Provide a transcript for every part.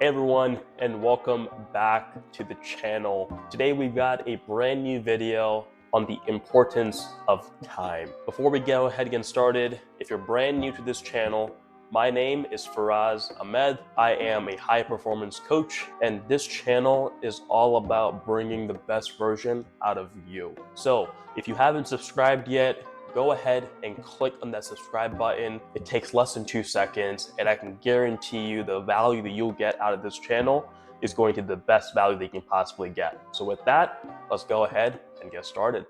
Hey everyone, and welcome back to the channel. Today we've got a brand new video on the importance of time. Before we go ahead and get started, if you're brand new to this channel, my name is Faraz Ahmed. I am a high performance coach, and this channel is all about bringing the best version out of you. So if you haven't subscribed yet, go ahead and click on that subscribe button. It takes less than 2 seconds, and I can guarantee you the value that you'll get out of this channel is going to be the best value that you can possibly get. So with that, let's go ahead and get started.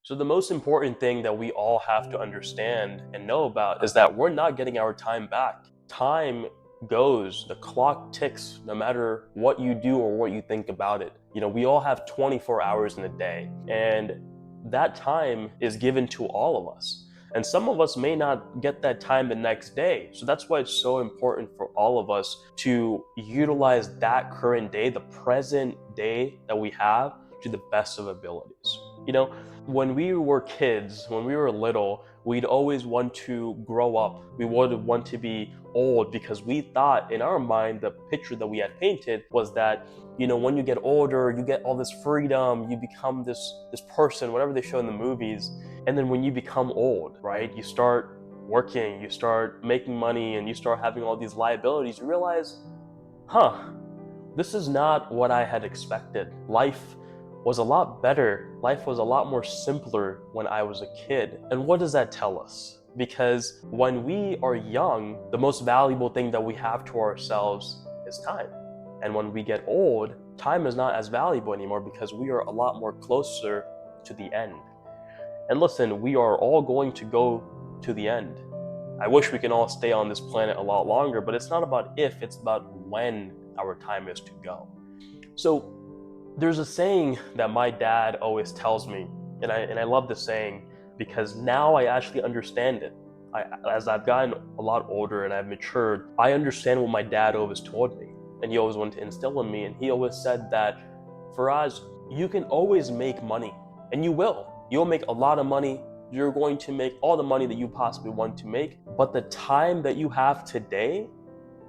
So the most important thing that we all have to understand and know about is that we're not getting our time back. Time goes, the clock ticks no matter what you do or what you think about it. You know, we all have 24 hours in a day, and that time is given to all of us. And some of us may not get that time the next day. So that's why it's so important for all of us to utilize that current day, the present day that we have, to the best of abilities. You know, when we were kids, when we were little, we'd always want to grow up. We would want to be old because we thought in our mind, the picture that we had painted was that, you know, when you get older, you get all this freedom, you become this person, whatever they show in the movies. And then when you become old, right, you start working, you start making money, and you start having all these liabilities, you realize, this is not what I had expected. Life was a lot better. Life was a lot more simpler when I was a kid. And what does that tell us? Because when we are young, the most valuable thing that we have to ourselves is time. And when we get old, time is not as valuable anymore because we are a lot more closer to the end. And listen, we are all going to go to the end. I wish we can all stay on this planet a lot longer, but it's not about if, it's about when our time is to go. So there's a saying that my dad always tells me, and I love this saying because now I actually understand it. As I've gotten a lot older and I've matured, I understand what my dad always told me, and he always wanted to instill in me. And he always said that, Faraz, you can always make money, and you will. You'll make a lot of money. You're going to make all the money that you possibly want to make, but the time that you have today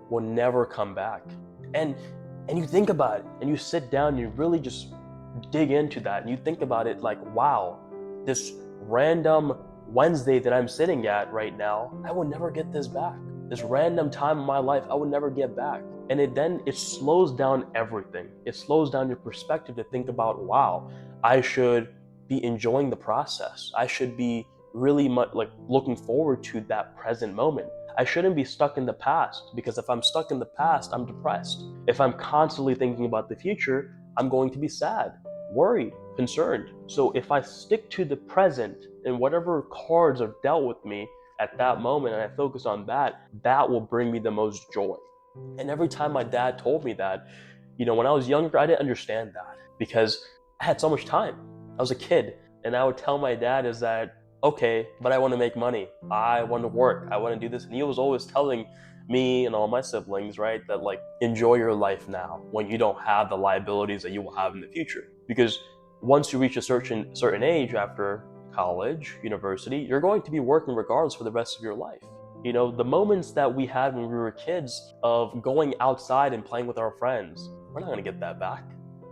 will never come back. And you think about it, and you sit down, and you really just dig into that, and you think about it like, wow, this random Wednesday that I'm sitting at right now, I will never get this back. This random time in my life, I will never get back. And it slows down everything. It slows down your perspective to think about, wow, I should be enjoying the process. I should be really much like looking forward to that present moment. I shouldn't be stuck in the past, because if I'm stuck in the past, I'm depressed. If I'm constantly thinking about the future, I'm going to be sad, worried, concerned. So if I stick to the present and whatever cards are dealt with me at that moment, and I focus on that, that will bring me the most joy. And every time my dad told me that, you know, when I was younger, I didn't understand that because I had so much time. I was a kid, and I would tell my dad is that, okay, but I want to make money. I want to work. I want to do this. And he was always telling me and all my siblings, right, that like, enjoy your life now when you don't have the liabilities that you will have in the future. Because once you reach a certain age after college, university, you're going to be working regardless for the rest of your life. You know, the moments that we had when we were kids of going outside and playing with our friends, we're not going to get that back.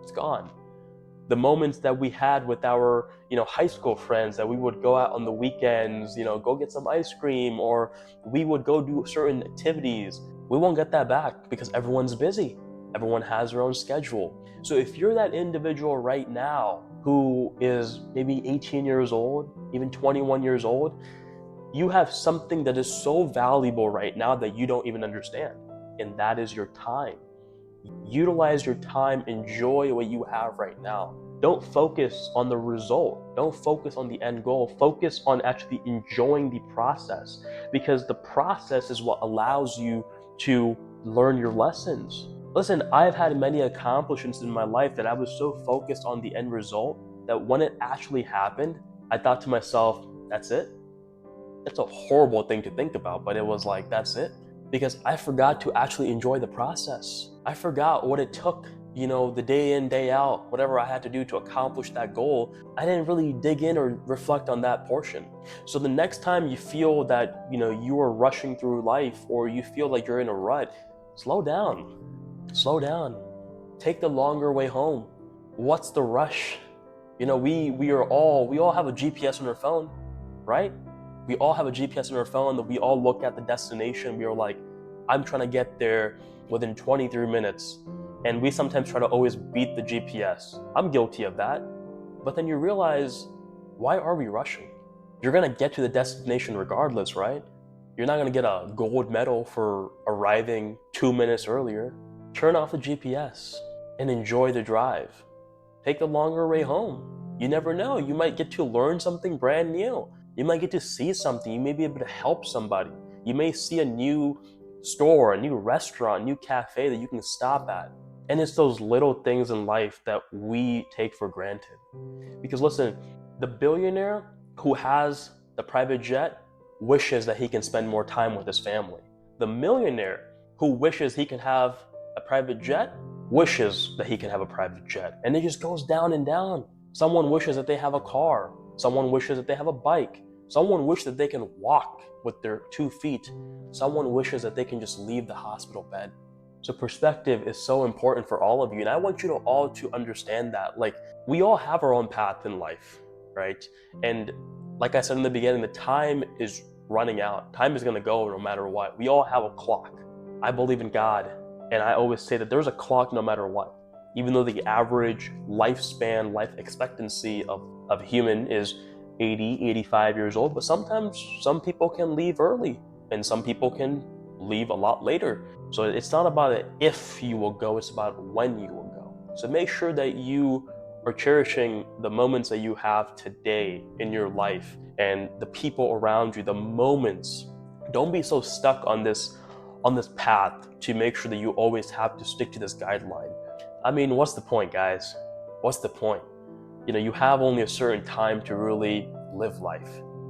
It's gone. The moments that we had with our, you know, high school friends, that we would go out on the weekends, you know, go get some ice cream, or we would go do certain activities. We won't get that back because everyone's busy. Everyone has their own schedule. So if you're that individual right now who is maybe 18 years old, even 21 years old, you have something that is so valuable right now that you don't even understand, and that is your time. Utilize your time, enjoy what you have right now. Don't focus on the result. Don't focus on the end goal. Focus on actually enjoying the process, because the process is what allows you to learn your lessons. Listen, I've had many accomplishments in my life that I was so focused on the end result that when it actually happened, I thought to myself, that's it? It's a horrible thing to think about, but it was like, that's it? Because I forgot to actually enjoy the process. I forgot what it took the day in, day out, whatever I had to do to accomplish that goal, I didn't really dig in or reflect on that portion. So the next time you feel that, you are rushing through life, or you feel like you're in a rut, slow down. Slow down. Take the longer way home. What's the rush? We all have a GPS on our phone, right? We all have a GPS on our phone that we all look at the destination. We are like, I'm trying to get there within 23 minutes. And we sometimes try to always beat the GPS. I'm guilty of that. But then you realize, why are we rushing? You're going to get to the destination regardless, right? You're not going to get a gold medal for arriving 2 minutes earlier. Turn off the GPS and enjoy the drive. Take the longer way home. You never know. You might get to learn something brand new. You might get to see something. You may be able to help somebody. You may see a new store, a new restaurant, a new cafe that you can stop at. And it's those little things in life that we take for granted. Because listen, the billionaire who has the private jet wishes that he can spend more time with his family. The millionaire who wishes he can have a private jet wishes that he can have a private jet. And it just goes down and down. Someone wishes that they have a car. Someone wishes that they have a bike. Someone wishes that they can walk with their 2 feet. Someone wishes that they can just leave the hospital bed. So perspective is so important for all of you. And I want you to all to understand that. Like, we all have our own path in life, right? And like I said in the beginning, the time is running out. Time is going to go no matter what. We all have a clock. I believe in God. And I always say that there's a clock no matter what. Even though the average lifespan, life expectancy of a human is 80, 85 years old, but sometimes some people can leave early and some people can leave a lot later. So it's not about if you will go, it's about when you will go. So make sure that you are cherishing the moments that you have today in your life and the people around you, the moments. Don't be so stuck on this path to make sure that you always have to stick to this guideline. I mean, what's the point, guys? What's the point? You have only a certain time to really live life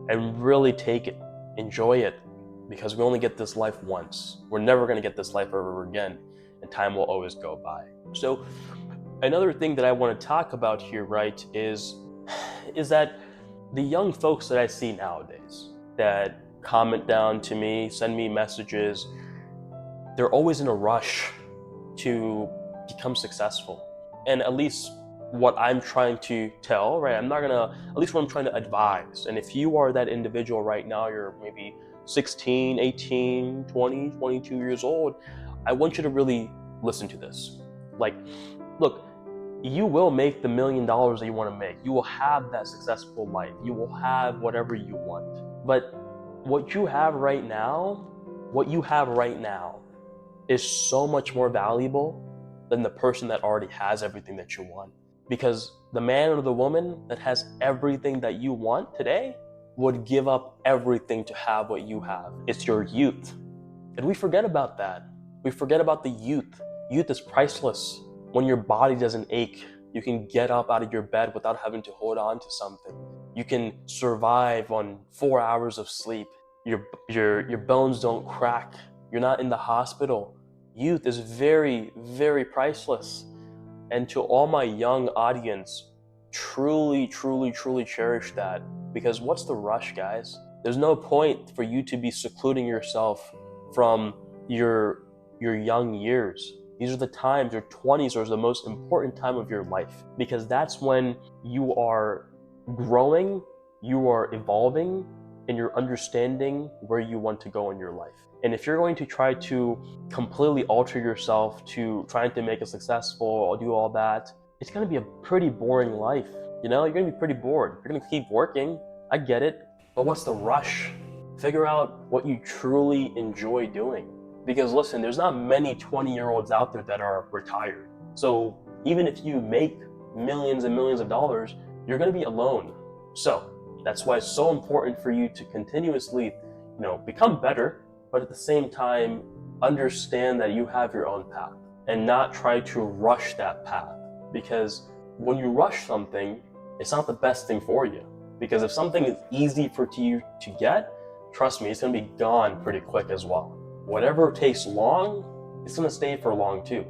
and really take it, enjoy it, because we only get this life once. We're never going to get this life ever again, and time will always go by. So another thing that I want to talk about here, right, is that the young folks that I see nowadays that comment down to me, send me messages, they're always in a rush to become successful. And at least what I'm trying to tell, right, at least what I'm trying to advise. And if you are that individual right now, you're maybe 16, 18, 20, 22 years old, I want you to really listen to this. Like, look, you will make the $1 million that you want to make. You will have that successful life. You will have whatever you want. But what you have right now is so much more valuable than the person that already has everything that you want. Because the man or the woman that has everything that you want today would give up everything to have what you have. It's your youth. And we forget about that. We forget about the youth. Youth is priceless. When your body doesn't ache, you can get up out of your bed without having to hold on to something. You can survive on 4 hours of sleep. Your bones don't crack. You're not in the hospital. Youth is very, very priceless. And to all my young audience, truly, truly, truly cherish that. Because what's the rush, guys? There's no point for you to be secluding yourself from your young years. These are the times, your 20s are the most important time of your life, because that's when you are growing, you are evolving, and you're understanding where you want to go in your life. And if you're going to try to completely alter yourself to trying to make it successful or do all that, it's going to be a pretty boring life. You're going to be pretty bored. You're going to keep working. I get it. But what's the rush? Figure out what you truly enjoy doing. Because listen, there's not many 20-year-olds out there that are retired. So even if you make millions and millions of dollars, you're going to be alone. So that's why it's so important for you to continuously, become better, but at the same time, understand that you have your own path and not try to rush that path. Because when you rush something, it's not the best thing for you. Because if something is easy for you to get, trust me, it's going to be gone pretty quick as well. Whatever takes long, it's going to stay for long too.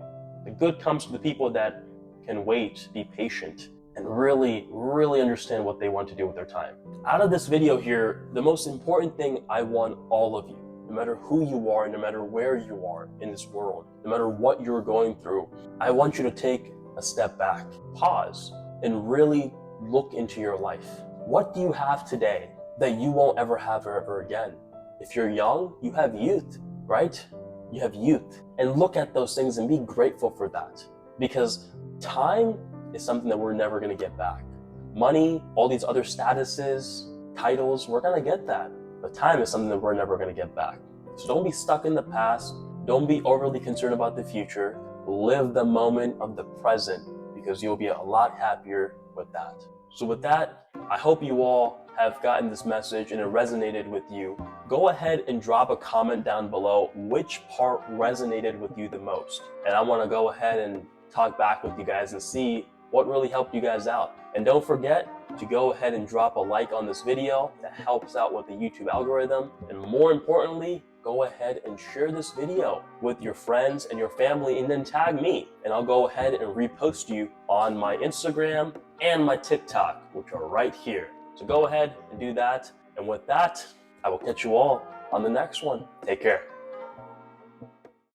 The good comes from the people that can wait, be patient, and really, really understand what they want to do with their time. Out of this video here, the most important thing I want all of you, no matter who you are, no matter where you are in this world, no matter what you're going through, I want you to take a step back, pause, and really look into your life. What do you have today that you won't ever have ever again? If you're young, you have youth, right? You have youth. And look at those things and be grateful for that. Because time is something that we're never going to get back. Money, all these other statuses, titles, we're going to get that. But time is something that we're never going to get back. So don't be stuck in the past. Don't be overly concerned about the future. Live the moment of the present, because you'll be a lot happier with that. So with that, I hope you all have gotten this message and it resonated with you. Go ahead and drop a comment down below which part resonated with you the most. And I want to go ahead and talk back with you guys and see what really helped you guys out. And don't forget to go ahead and drop a like on this video. That helps out with the YouTube algorithm. And more importantly, go ahead and share this video with your friends and your family, and then tag me, and I'll go ahead and repost you on my Instagram and my TikTok, which are right here. So go ahead and do that. And with that, I will catch you all on the next one. Take care.